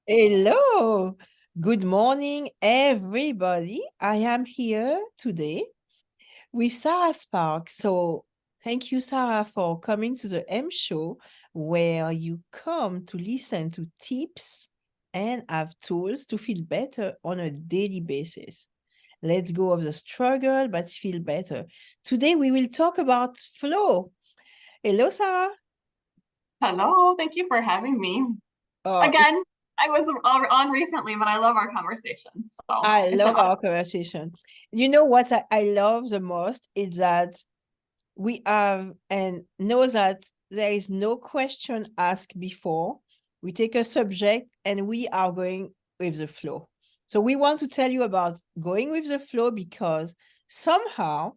Hello. Good morning, everybody. I am here today with Sarah Spark. So thank you, Sarah, for coming to the Aime Show, where you come to listen to tips and have tools to feel better on a daily basis. Let's go of the struggle, but feel better. Today, we will talk about flow. Hello, Sarah. Hello, thank you for having me. It's Again, I was on recently, but I love our conversations. So I it's an love honor. our conversation. You know what I love the most is that we have and know that there is no question asked before. We take a subject and we are going with the flow. So we want to tell you about going with the flow because somehow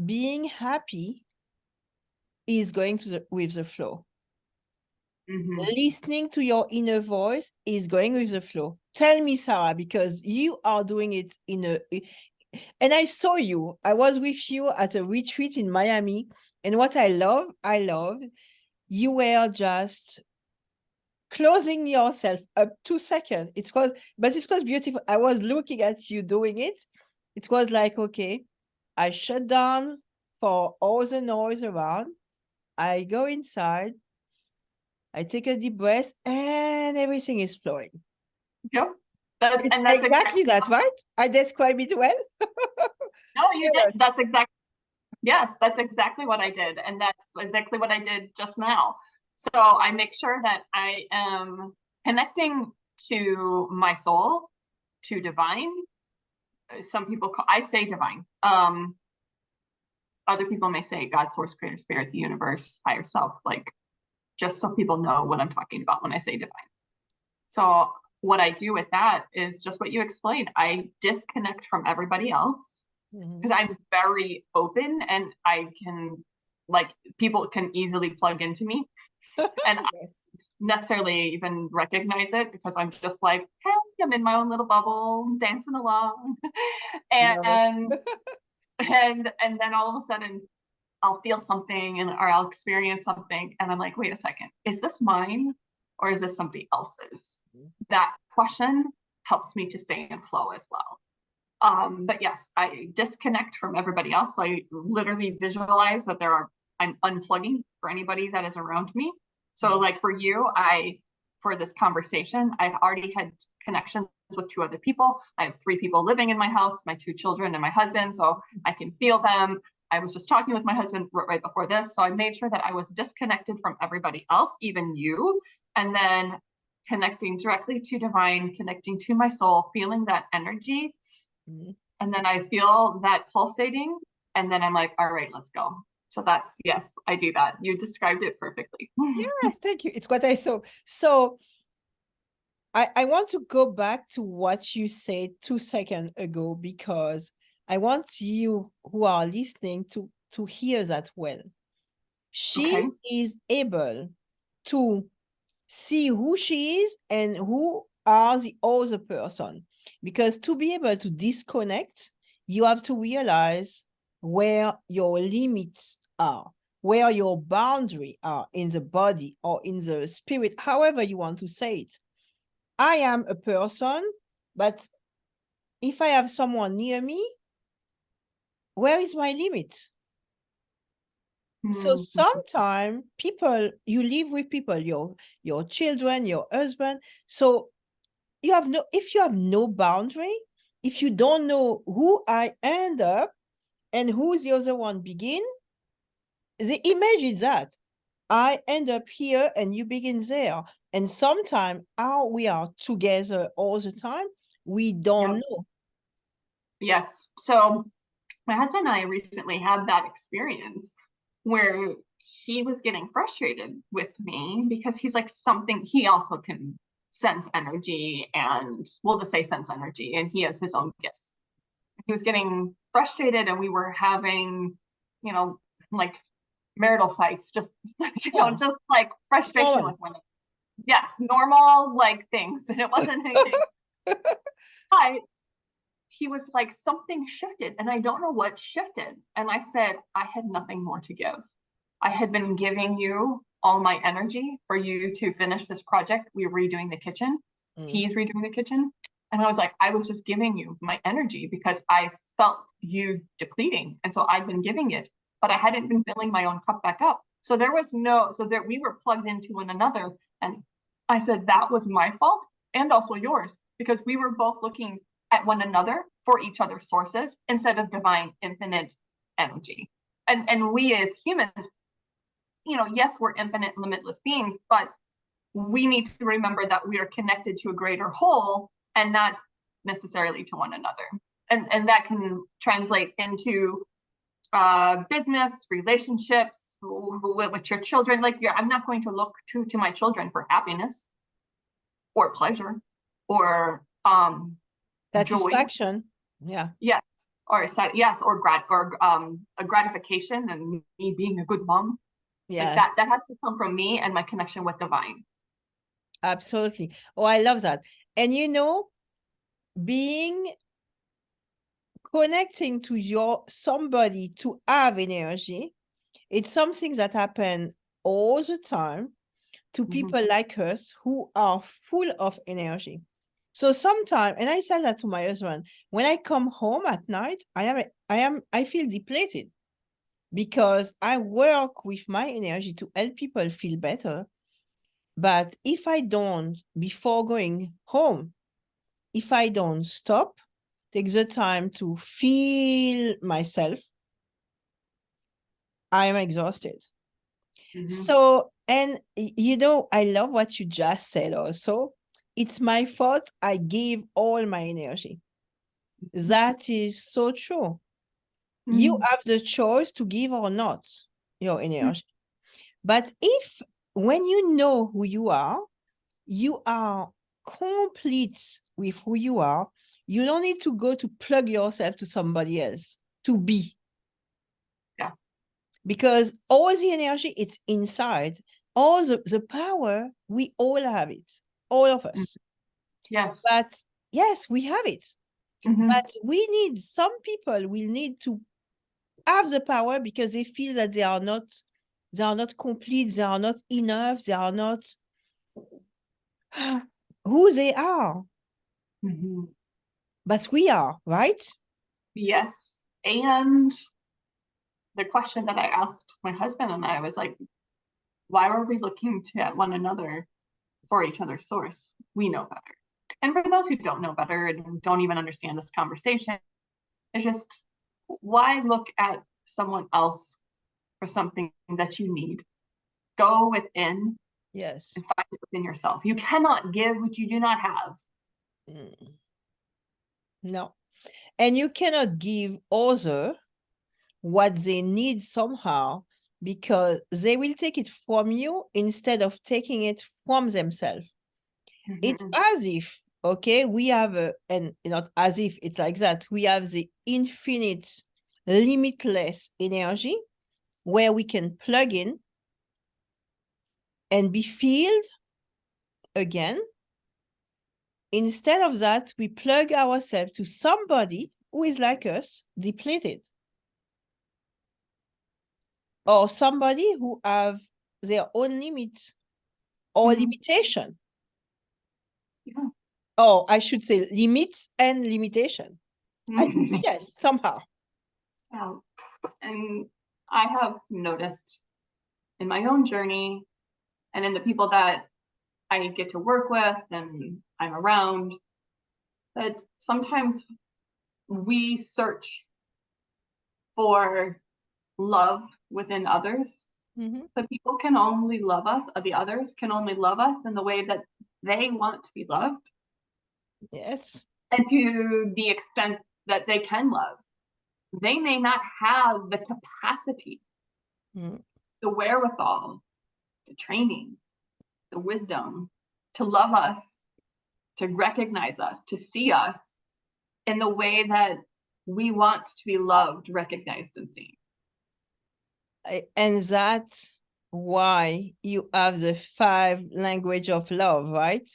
being happy is going with the flow. Mhm. Listening to your inner voice is going with the flow. Tell me, Sarah, because you are doing it and I saw you. I was with you at a retreat in Miami. And what I love, you were just closing yourself up 2 seconds. But it was beautiful. I was looking at you doing it. It was like, okay, I shut down for all the noise around. I go inside, I take a deep breath, and everything is flowing. Yep. That, It's and that's exactly exactly that, right? I describe it well. no, you did. Yes. That's exactly yes, that's exactly what I did. And that's exactly what I did just now. So I make sure that I am connecting to my soul, to divine. Some people call I say divine. Other people may say God, source, creator, spirit, the universe, higher self, like just so people know what I'm talking about when I say divine. So what I do with that is just what you explained. I disconnect from everybody else Mhm. because I'm very open and I can like people can easily plug into me and I Yes. don't necessarily even recognize it because I'm just like, hey, I'm in my own little bubble, dancing along. Love it. and and then all of a sudden I'll feel something and or I'll experience something and I'm like, wait a second, is this mine or is this somebody else's? That question helps me to stay in flow as well. But yes, I disconnect from everybody else. So I literally visualize that I'm unplugging for anybody that is around me. So like for you, for this conversation, I've already had connections with two other people. I have three people living in my house, my two children and my husband. So I can feel them. I was just talking with my husband right before this. So I made sure that I was disconnected from everybody else, even you. And then connecting directly to divine, connecting to my soul, feeling that energy. Mhm. And then I feel that pulsating. And then I'm like, all right, let's go. So that's, yes, I do that. You described it perfectly. Yes, thank you. It's what I saw. So I want to go back to what you said 2 seconds ago because I want you who are listening to hear that well. She Okay. is able to see who she is and who are the other person. Because to be able to disconnect, you have to realize where your limits are, where your boundary are in the body or in the spirit, however you want to say it. I am a person, but if I have someone near me, where is my limit? So Mm, sometimes people, you live with people, your children, your husband. So if you have no boundary, if you don't know who I end up and who the other one begin, the image is that I end up here and you begin there. And sometimes how we are together all the time, we don't yep. know. Yes. So my husband and I recently had that experience where he was getting frustrated with me because he's like something, he also can sense energy and we'll just say sense energy and he has his own gifts. He was getting frustrated and we were having, you know, like marital fights, just Yeah, just like it's frustration normal. with women. Yes, normal like things. And it wasn't anything. But he was like, something shifted, and I don't know what shifted. And I said, I had nothing more to give. I had been giving you all my energy for you to finish this project. We were redoing the kitchen. He's redoing the kitchen. And I was like, I was just giving you my energy because I felt you depleting. And so I'd been giving it, but I hadn't been filling my own cup back up. So there was we were plugged into one another. And I said, that was my fault and also yours, because we were both looking at one another for each other's sources instead of divine infinite energy. And we as humans, yes, we're infinite, limitless beings, but we need to remember that we are connected to a greater whole and not necessarily to one another. And that can translate into business, relationships with your children. Like, I'm not going to look to my children for happiness or pleasure or satisfaction. Joy. Yeah. Yes. Or a gratification and me being a good mom. Yeah. Like that has to come from me and my connection with divine. Absolutely. Oh, I love that. And connecting to somebody to have energy, it's something that happens all the time to people like us who are full of energy. So sometimes, and I said that to my husband, when I come home at night, I feel depleted because I work with my energy to help people feel better. But if I don't, before going home, if I don't stop, take the time to feel myself, I am exhausted. So, and I love what you just said also. It's my fault I gave all my energy. That is so true. You have the choice to give or not your energy. But when you know who you are complete with who you are, you don't need to go to plug yourself to somebody else to be. Yeah. Because all the energy, it's inside. All the power, we all have it. All of us. Yes. But yes, we have it. But some people will need to have the power because they feel that they are not complete, they are not enough, they are not who they are. But we are, right? Yes. And the question that I asked my husband and I was like, why were we looking to one another for each other's source? We know better. And for those who don't know better and don't even understand this conversation, it's just, why look at someone else for something that you need? Go within. Yes. And find it within yourself. You cannot give what you do not have. No. And you cannot give others what they need somehow because they will take it from you instead of taking it from themselves. It's as if, we have and not as if, it's like that. We have the infinite, limitless energy where we can plug in and be filled again. Instead of that, we plug ourselves to somebody who is like us, depleted. Or somebody who have their own limit or limitation. Yeah. Or I should say limits and limitation. Yes, somehow. And I have noticed in my own journey and in the people that I get to work with and I'm around, that sometimes we search for love within others. But people can only love us, or the others can only love us in the way that they want to be loved. Yes. And to the extent that they can love, they may not have the capacity, the wherewithal, the training, the wisdom to love us, to recognize us, to see us in the way that we want to be loved, recognized, and seen. And that's why you have the 5 language of love, right?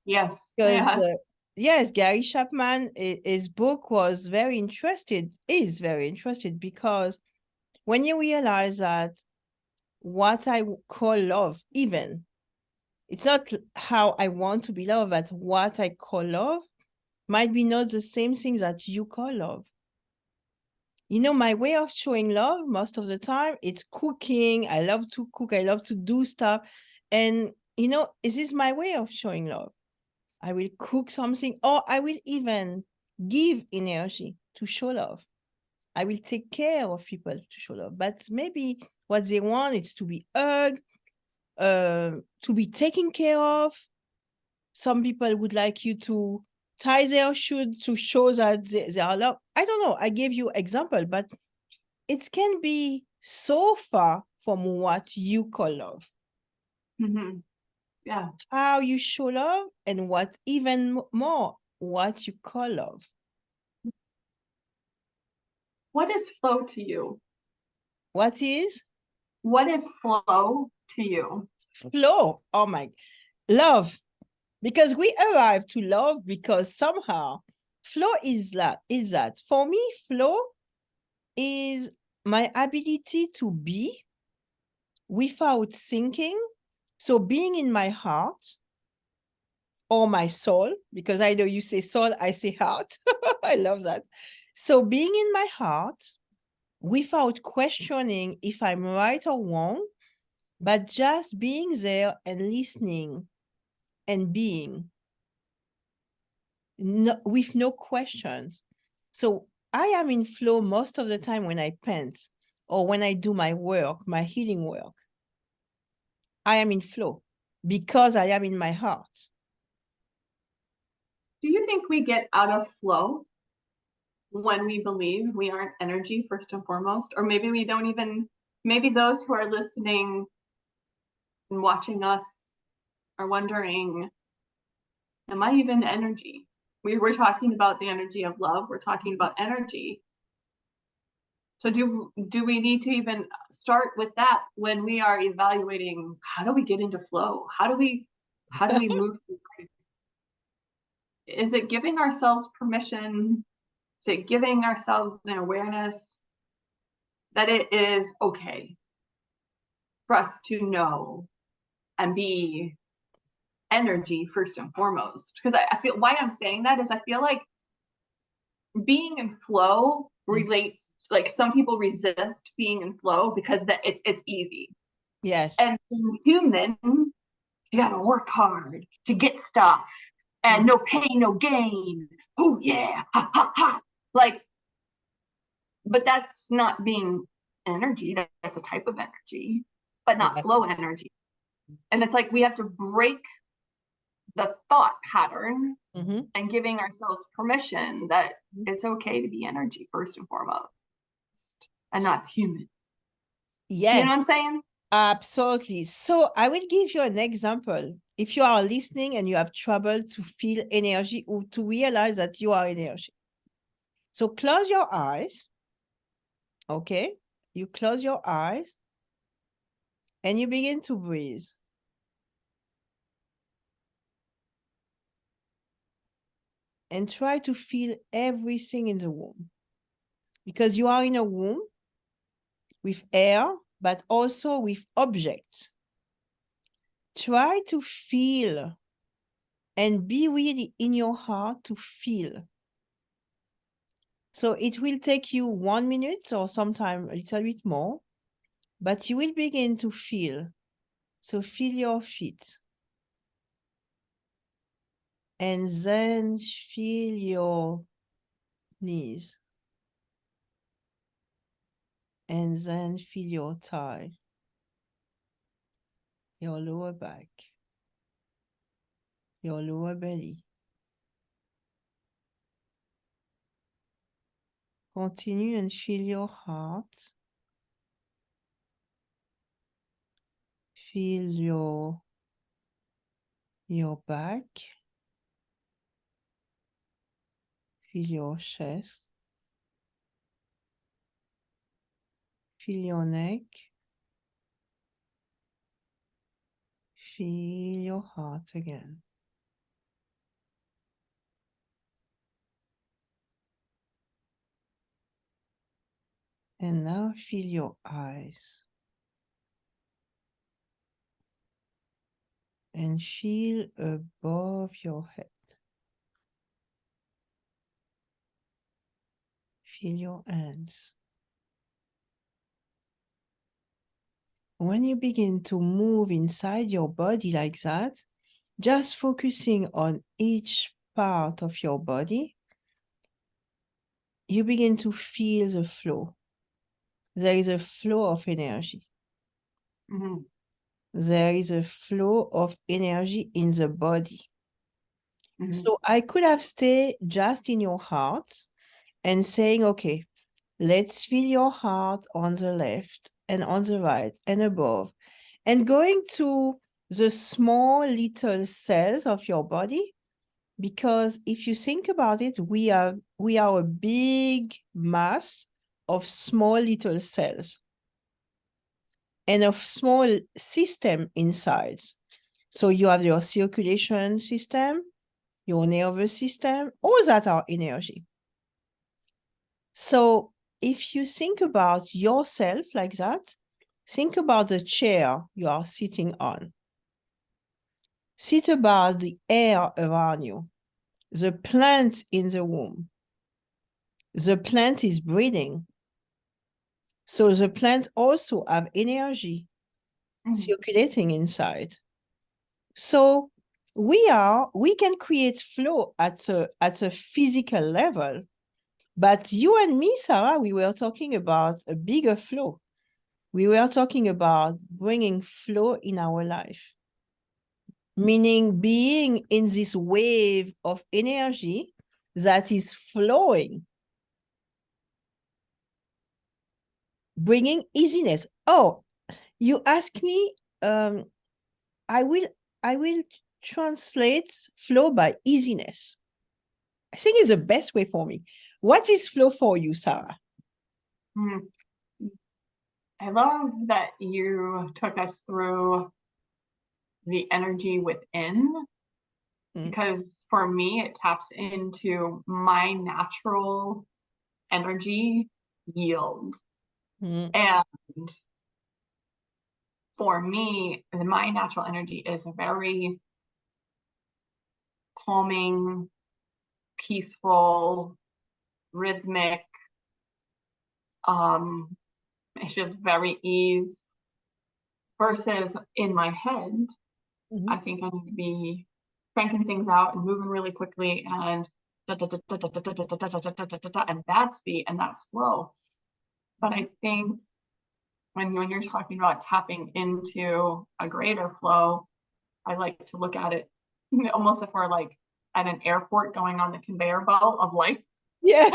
Yes. Because yes, Gary Chapman, his book is very interested because when you realize that what I call love, even. It's not how I want to be loved, but what I call love might be not the same thing that you call love. You know, my way of showing love most of the time, it's cooking. I love to cook. I love to do stuff. And, you know, this is my way of showing love. I will cook something, or I will even give energy to show love. I will take care of people to show love. But maybe what they want is to be hugged, to be taken care of. Some people would like you to tie their shoes to show that they are loved. I don't know. I gave you example, but it can be so far from what you call love. Mm-hmm. Yeah. How you show love, and what even more, what you call love. What is flow to you? What is What is flow to you? flow? Oh my, love. Because we arrive to love because somehow flow is that. For me, flow is my ability to be without thinking. So being in my heart or my soul, because I know you say soul, I say heart. I love that. So being in my heart without questioning if I'm right or wrong, but just being there and listening and being with no questions. So I am in flow most of the time when I paint or when I do my work, my healing work. I am in flow because I am in my heart. Do you think we get out of flow when we believe we aren't energy first and foremost? Or maybe we don't even, maybe those who are listening and watching us are wondering, am I even energy? We were talking about the energy of love. We're talking about energy. So do we need to even start with that when we are evaluating how do we get into flow? How do we move through life? Is it giving ourselves permission? Is it giving ourselves an awareness that it is okay for us to know and be energy first and foremost? Because I feel why I'm saying that is I feel like being in flow relates, like some people resist being in flow because that it's easy. Yes. And being human, you gotta work hard to get stuff and no pain, no gain. Oh yeah, ha ha ha. Like, but that's not being energy. That's a type of energy, but not Yes. flow energy. And it's like we have to break the thought pattern and giving ourselves permission that it's okay to be energy first and foremost and not human. Yes. Do you know what I'm saying? Absolutely. So I will give you an example. If you are listening and you have trouble to feel energy or to realize that you are energy. So close your eyes. Okay. You close your eyes and you begin to breathe. And try to feel everything in the room. Because you are in a room with air, but also with objects. Try to feel and be really in your heart to feel. So it will take you 1 minute or sometime a little bit more, but you will begin to feel. So feel your feet. And then feel your knees. And then feel your thigh, your lower back, your lower belly. Continue and feel your heart. Feel your back. Feel your chest. Feel your neck. Feel your heart again. And now feel your eyes. And feel above your head. Feel your hands. When you begin to move inside your body like that, just focusing on each part of your body, you begin to feel the flow. There is a flow of energy. Mhm. There is a flow of energy in the body. Mhm. So I could have stayed just in your heart and saying, okay, let's feel your heart on the left and on the right and above, and going to the small little cells of your body. Because if you think about it, we are a big mass of small little cells and of small system inside. So you have your circulation system, your nervous system, all that are energy. So if you think about yourself like that, think about the chair you are sitting on. Think about the air around you, the plant in the room. The plant is breathing. So the plant also have energy circulating inside. So we can create flow at a physical level. But you and me, Sarah, we were talking about a bigger flow. We were talking about bringing flow in our life, meaning being in this wave of energy that is flowing, bringing easiness. Oh, you ask me, I will translate flow by easiness. I think it's the best way for me. What is flow for you, Sarah? Mhm. I love that you took us through the energy within, because for me, it taps into my natural energy yield. And for me, my natural energy is very calming, peaceful, rhythmic. It's just very ease. Versus in my head, I think I need to be cranking things out and moving really quickly and and that's speed and that's flow. But I think when you're talking about tapping into a greater flow, I like to look at it almost if we're like at an airport going on the conveyor belt of life. Yes.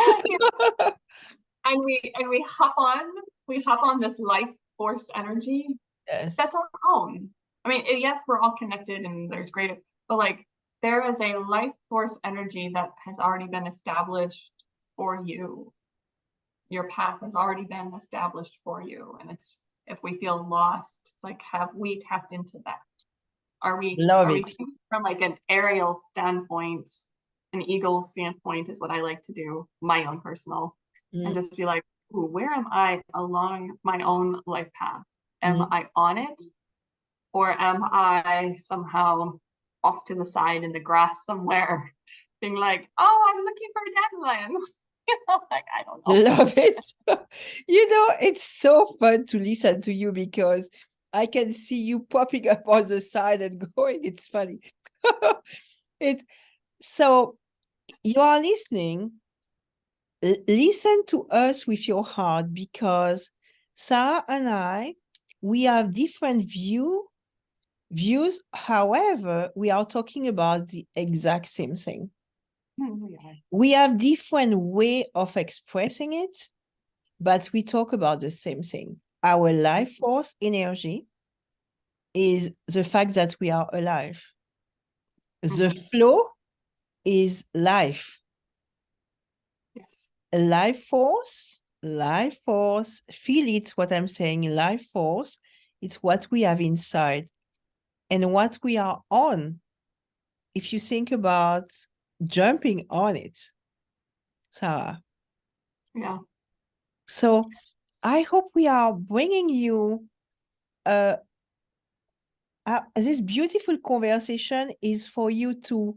and we hop on this life force energy. Yes. That's our own. I mean, yes, we're all connected and there's great, but like there is a life force energy that has already been established for you. Your path has already been established for you. And it's, if we feel lost, it's like, have we tapped into that? Are we from like an aerial standpoint, an eagle standpoint is what I like to do, my own personal, and just be like, ooh, where am I along my own life path? Am I on it? Or am I somehow off to the side in the grass somewhere, being like, oh, I'm looking for a dandelion? Like, I don't know. Love it. It's so fun to listen to you because I can see you popping up on the side and going. It's funny. So you are listening. Listen to us with your heart, because Sarah and I, we have different views. However, we are talking about the exact same thing. We have different way of expressing it, but we talk about the same thing. Our life force energy is the fact that we are alive. The flow is life. Yes. Life force, feel it, what I'm saying, life force, it's what we have inside and what we are on. If you think about jumping on it, Sarah. Yeah. So I hope we are bringing you this beautiful conversation is for you to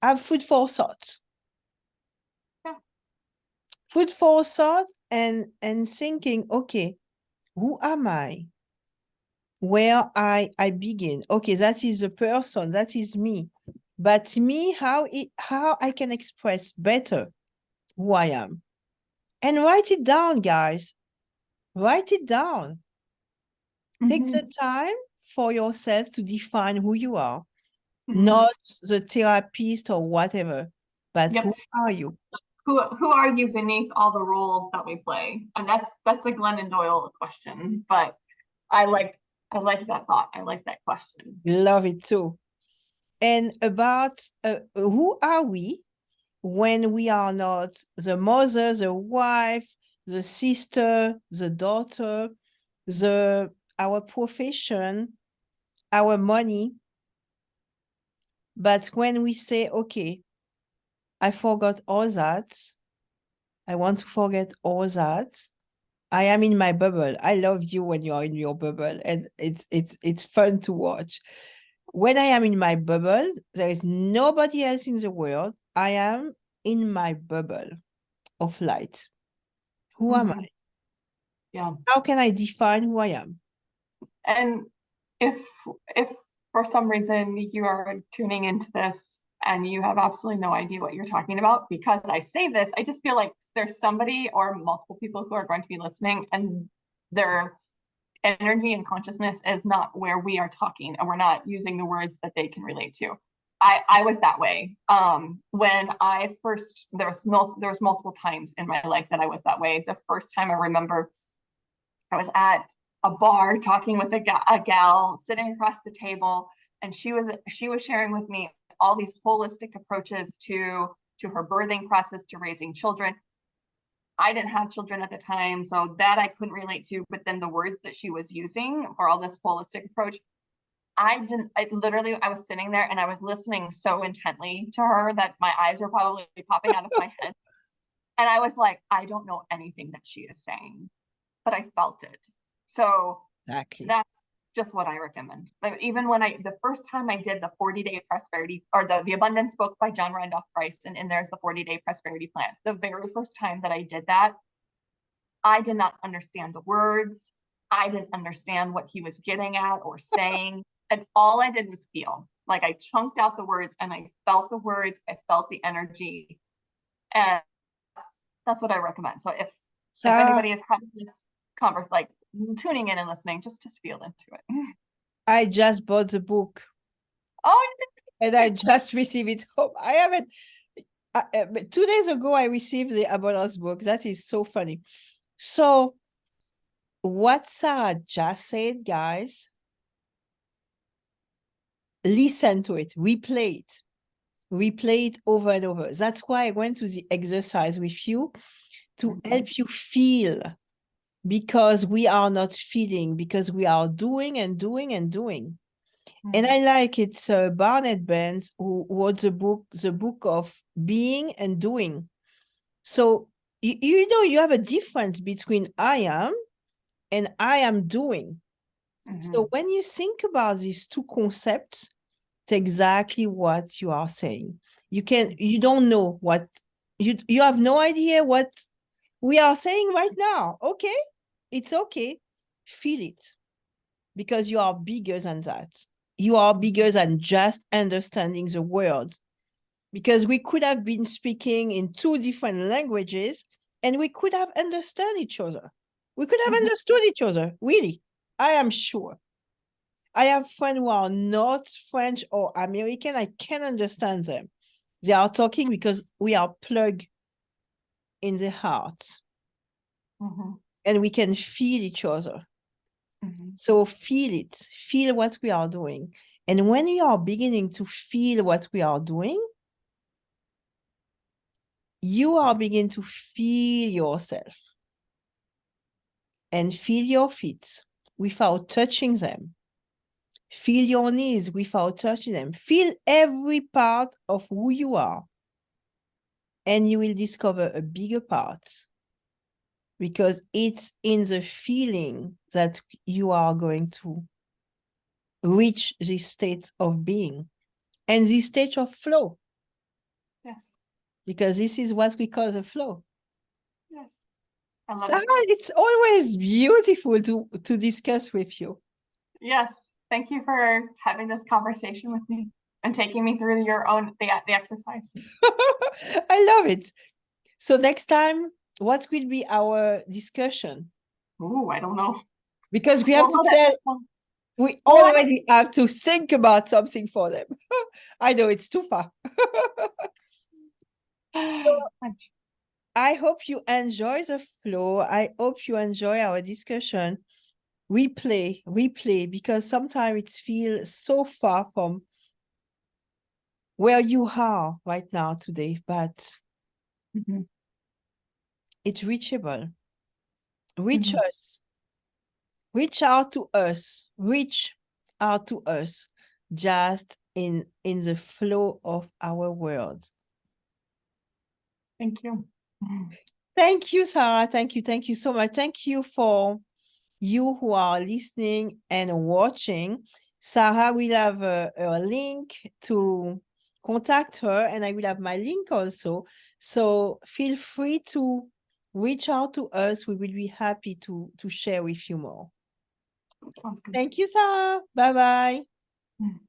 have food for thought. Yeah. Food for thought and thinking, okay, who am I? Where I begin. Okay, that is a person, that is me. But me, how I can express better who I am. And write it down, guys. Write it down. Take the time for yourself to define who you are, not the therapist or whatever, but Yep. who are you? Who are you beneath all the roles that we play? And that's a Glennon Doyle question, but I like that thought. I like that question. Love it too. And about who are we when we are not the mother, the wife, the sister, the daughter, our profession, our money. But when we say, okay, I forgot all that, I want to forget all that. I am in my bubble. I love you when you are in your bubble, and it's fun to watch. When I am in my bubble, there is nobody else in the world. I am in my bubble of light. Who am I? Yeah. How can I define who I am? And if for some reason you are tuning into this and you have absolutely no idea what you're talking about, because I say this, I just feel like there's somebody or multiple people who are going to be listening and their energy and consciousness is not where we are talking, and we're not using the words that they can relate to. I was that way. When I first, there's multiple times in my life that I was that way. The first time I remember, I was at a bar talking with a gal sitting across the table, and she was sharing with me all these holistic approaches to her birthing process, to raising children. I didn't have children at the time, so that I couldn't relate to, but then the words that she was using for all this holistic approach, I was sitting there and I was listening so intently to her that my eyes were probably popping out of my head. And I was like, I don't know anything that she is saying, but I felt it. So Exactly. that's just what I recommend. Like, even when the first time I did the 40-day prosperity, or the abundance book by John Randolph Price, and there's the 40-day prosperity plan. The very first time that I did that, I did not understand the words. I didn't understand what he was getting at or saying. And all I did was feel. Like, I chunked out the words and I felt the words, I felt the energy. And that's what I recommend. So if anybody is having this converse, like tuning in and listening, just feel into it. I just bought the book. Oh, and I just received it home. I haven't. 2 days ago, I received the abundance book. That is so funny. So, what Sarah just said, guys, listen to it, replay it over and over. That's why I went to the exercise with you to help you feel, because we are not feeling, because we are doing and doing and doing. And I like it's Barnett Benz who wrote the book of being and doing. So you know you have a difference between I am and I am doing. So when you think about these two concepts, it's exactly what you are saying. You don't know what you have no idea what we are saying right now. Okay, it's okay. Feel it, because you are bigger than that. You are bigger than just understanding the word, because we could have been speaking in two different languages and we could have understood each other. We could have understood each other, really. I am sure. I have friends who are not French or American. I can understand them. They are talking because we are plugged in the heart and we can feel each other. So feel it, feel what we are doing. And when you are beginning to feel what we are doing, you are beginning to feel yourself and feel your feet without touching them. Feel your knees without touching them. Feel every part of who you are. And you will discover a bigger part, because it's in the feeling that you are going to reach this state of being and this state of flow, Yes. because this is what we call the flow. Yes. I love Sarah, it. it's always beautiful to discuss with you. Yes. Thank you for having this conversation with me and taking me through your own the exercise. I love it. So next time, what will be our discussion? Ooh, I don't know. Because we have to Well, tell, we well, already have to think about something for them. I know it's too far. I hope you enjoy the flow. I hope you enjoy our discussion. Replay, because sometimes it feels so far from where you are right now today, but Mhm. it's reachable. Reach Mhm. us. Reach out to us. Reach out to us just in the flow of our world. Thank you. Thank you, Sarah. Thank you so much. Thank you for you who are listening and watching. Sarah will have a link to contact her, and I will have my link also. So feel free to reach out to us. We will be happy to share with you more. Sounds good. Thank you, Sarah. Bye-bye. Mm.